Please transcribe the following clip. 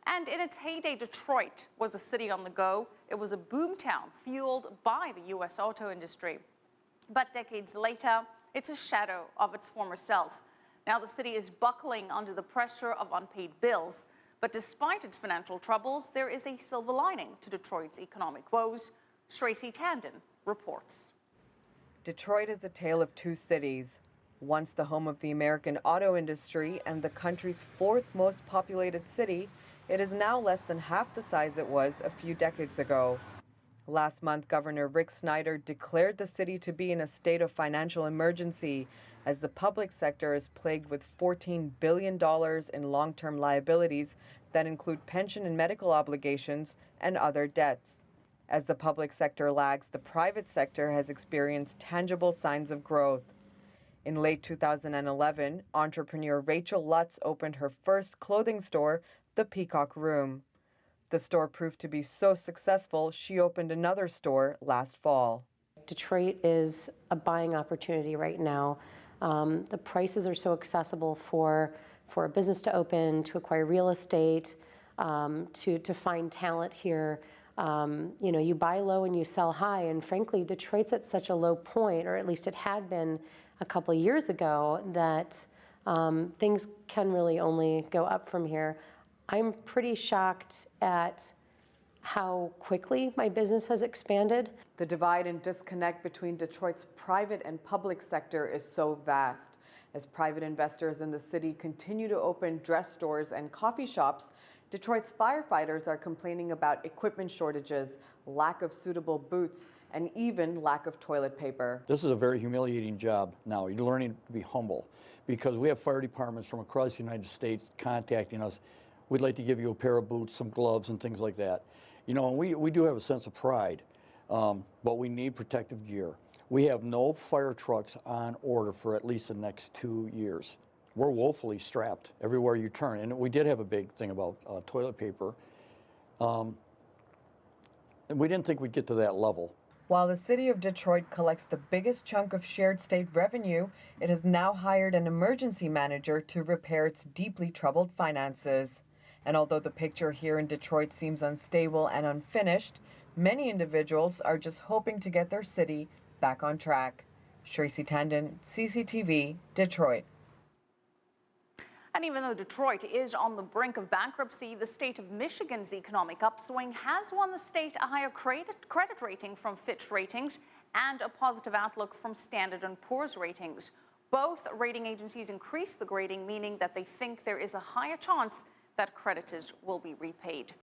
And in its heyday, Detroit was a city on the go. It was a boomtown fueled by the U.S. auto industry. But decades later, it's a shadow of its former self. Now the city is buckling under the pressure of unpaid bills. But despite its financial troubles, there is a silver lining to Detroit's economic woes. Shraysi Tandon reports. Detroit is the tale of two cities. Once the home of the American auto industry and the country's fourth most populated city, it is now less than half the size it was a few decades ago. Last month, Governor Rick Snyder declared the city to be in a state of financial emergency as the public sector is plagued with $14 billion in long-term liabilities that include pension and medical obligations and other debts. As the public sector lags, the private sector has experienced tangible signs of growth. In late 2011, entrepreneur Rachel Lutz opened her first clothing store, the Peacock Room. The store proved to be so successful, she opened another store last fall. Detroit is a buying opportunity right now. The prices are so accessible for a business to open, to acquire real estate, to find talent here. You buy low and you sell high, and frankly, Detroit's at such a low point, or at least it had been a couple of years ago, that things can really only go up from here. I'm pretty shocked at how quickly my business has expanded. The divide and disconnect between Detroit's private and public sector is so vast. As private investors in the city continue to open dress stores and coffee shops, Detroit's firefighters are complaining about equipment shortages, lack of suitable boots, and even lack of toilet paper. This is a very humiliating job now. You're learning to be humble because we have fire departments from across the United States contacting us. We'd like to give you a pair of boots, some gloves, and things like that. And we do have a sense of pride, but we need protective gear. We have no fire trucks on order for at least the next 2 years. We're woefully strapped everywhere you turn. And we did have a big thing about toilet paper. And we didn't think we'd get to that level. While the city of Detroit collects the biggest chunk of shared state revenue, it has now hired an emergency manager to repair its deeply troubled finances. And although the picture here in Detroit seems unstable and unfinished, many individuals are just hoping to get their city back on track. Shraysi Tandon, CCTV, Detroit. And even though Detroit is on the brink of bankruptcy, the state of Michigan's economic upswing has won the state a higher credit rating from Fitch Ratings and a positive outlook from Standard & Poor's Ratings. Both rating agencies increased the grading, meaning that they think there is a higher chance that creditors will be repaid.